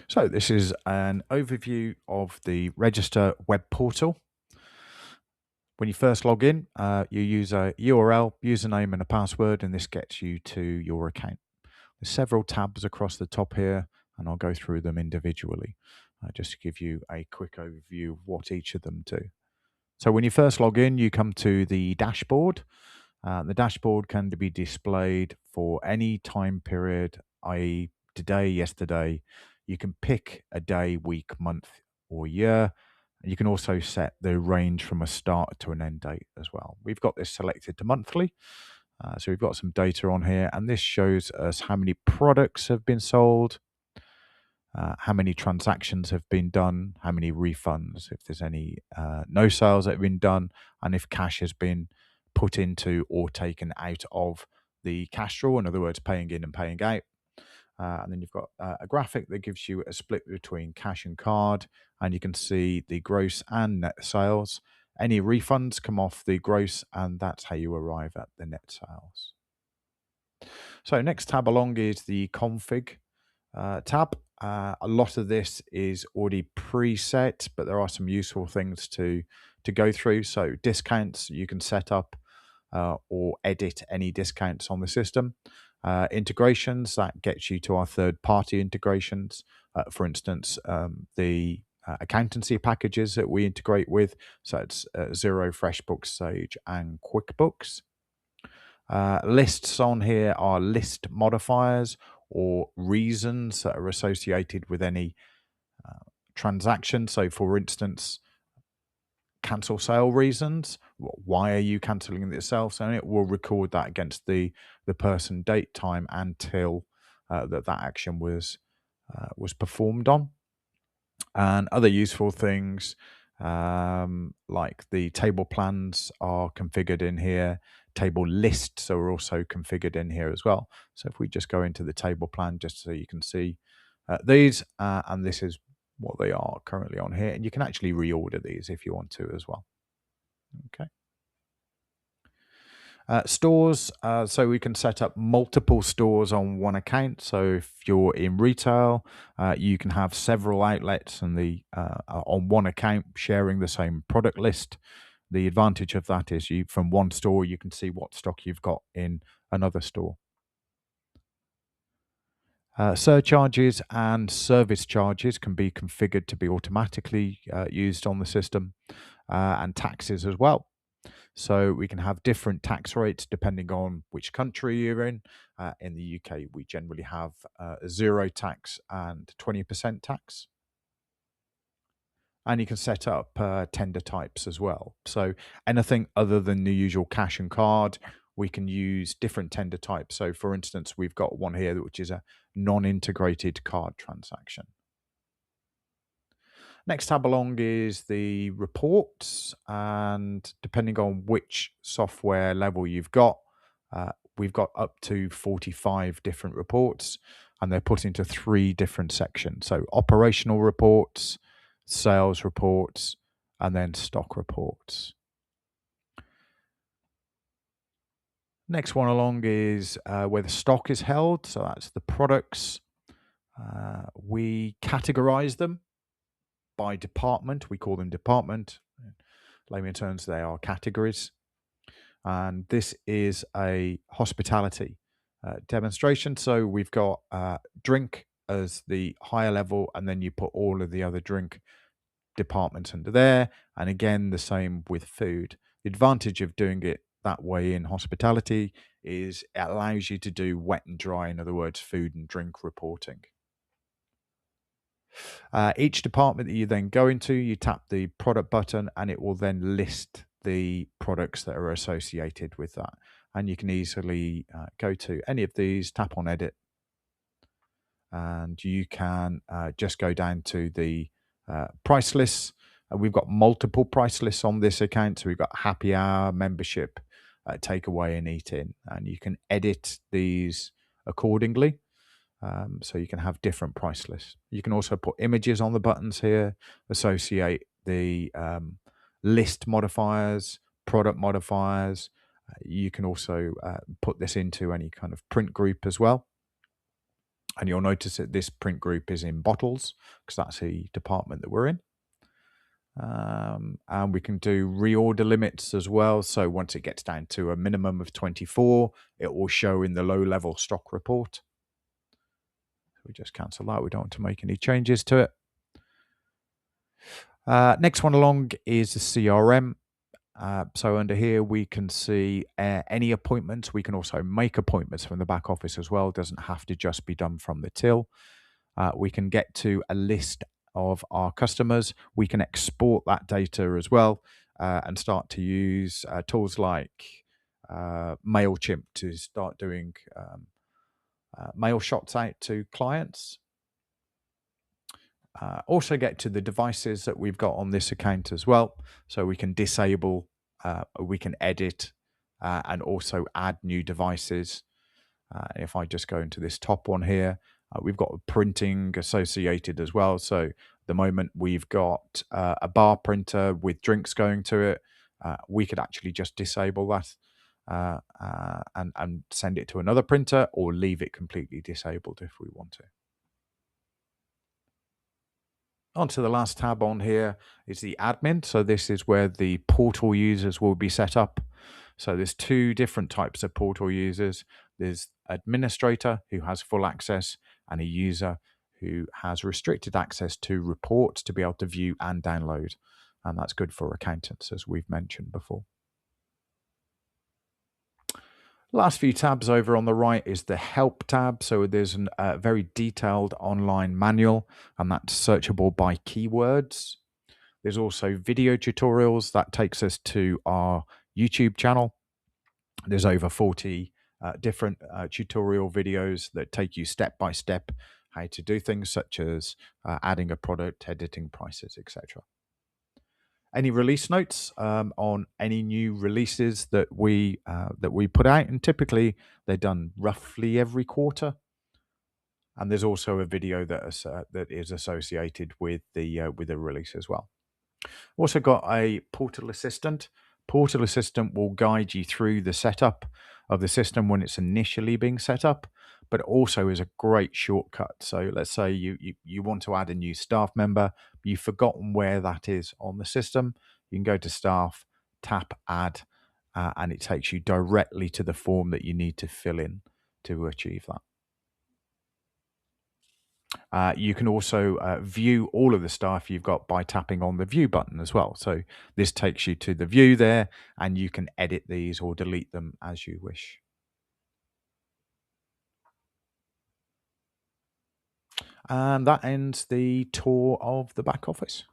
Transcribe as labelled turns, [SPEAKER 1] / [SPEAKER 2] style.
[SPEAKER 1] So this is an overview of the Register web portal. When you first log in, you use a URL, username and a password, and this gets you to your account. There's several tabs across the top here, and I'll go through them individually, just to give you a quick overview of what each of them do. So when you first log in, you come to the dashboard. The dashboard can be displayed for any time period, i.e. today, yesterday. You can pick a day, week, month, or year. And you can also set the range from a start to an end date as well. We've got this selected to monthly. So we've got some data on here, and this shows us how many products have been sold, how many transactions have been done, how many refunds, if there's any no sales that have been done, and if cash has been put into or taken out of the cash drawer, in other words, paying in and paying out. And then you've got a graphic that gives you a split between cash and card, and you can see the gross and net sales. Any refunds come off the gross, and that's how you arrive at the net sales. So next tab along is the config tab. A lot of this is already preset, but there are some useful things to go through. So discounts, you can set up or edit any discounts on the system. Integrations, that gets you to our third-party integrations. For instance, the accountancy packages that we integrate with. So it's Xero, FreshBooks, Sage, and QuickBooks. Lists on here are list modifiers or reasons that are associated with any transaction. So, for instance, cancel sale reasons. Why are you cancelling the sale? So it will record that against the person, date, time, until that action was performed on. And other useful things like the table plans are configured in here. Table lists are also configured in here as well. So if we just go into the table plan, just so you can see these, and this is what they are currently on here. And you can actually reorder these if you want to as well. Okay. Stores, so we can set up multiple stores on one account. So if you're in retail, you can have several outlets and on one account sharing the same product list. The advantage of that is you from one store you can see what stock you've got in another store. Surcharges and service charges can be configured to be automatically used on the system, and taxes as well. So we can have different tax rates depending on which country you're in. In the UK, we generally have zero tax and 20% tax. And you can set up tender types as well. So anything other than the usual cash and card, we can use different tender types. So for instance, we've got one here which is a non-integrated card transaction. Next tab along is the reports, and depending on which software level you've got, we've got up to 45 different reports, and they're put into three different sections. So operational reports, sales reports, and then stock reports. Next one along is where the stock is held. So that's the products. We categorize them by department. We call them department. Layman terms, they are categories. And this is a hospitality demonstration. So we've got drink as the higher level, and then you put all of the other drink departments under there. And again, the same with food. The advantage of doing it that way in hospitality is it allows you to do wet and dry, in other words, food and drink reporting. Each department that you then go into, you tap the product button and it will then list the products that are associated with that. And you can easily go to any of these, tap on edit, and you can just go down to the price lists. We've got multiple price lists on this account. So we've got happy hour, membership, takeaway, and eat in. And you can edit these accordingly. So you can have different price lists. You can also put images on the buttons here, associate the list modifiers, product modifiers. You can also put this into any kind of print group as well. And you'll notice that this print group is in bottles because that's the department that we're in. And we can do reorder limits as well. So once it gets down to a minimum of 24, it will show in the low level stock report. We just cancel that. We don't want to make any changes to it. Next one along is the CRM. So under here, we can see any appointments. We can also make appointments from the back office as well. It doesn't have to just be done from the till. We can get to a list of our customers. We can export that data as well and start to use tools like MailChimp to start doing mail shots out to clients. Also get to the devices that we've got on this account as well. So we can disable, we can edit, and also add new devices. If I just go into this top one here, we've got printing associated as well. So at the moment we've got a bar printer with drinks going to it. We could actually just disable that and send it to another printer, or leave it completely disabled if we want to. Onto the last tab on here is the admin. So this is where the portal users will be set up. So there's two different types of portal users. There's administrator who has full access, and a user who has restricted access to reports to be able to view and download. And that's good for accountants, as we've mentioned before. Last few tabs over on the right is the help tab. So there's a very detailed online manual, and that's searchable by keywords. There's also video tutorials that takes us to our YouTube channel. There's over 40 different tutorial videos that take you step by step how to do things such as adding a product, editing prices, etc. Any release notes on any new releases that we put out, and typically they're done roughly every quarter. And there's also a video that is associated with the release as well. Also got a portal assistant. Portal assistant will guide you through the setup of the system when it's initially being set up, but also is a great shortcut. So let's say you want to add a new staff member, you've forgotten where that is on the system. You can go to staff, tap add, and it takes you directly to the form that you need to fill in to achieve that. You can also view all of the staff you've got by tapping on the view button as well. So this takes you to the view there, and you can edit these or delete them as you wish. And that ends the tour of the back office.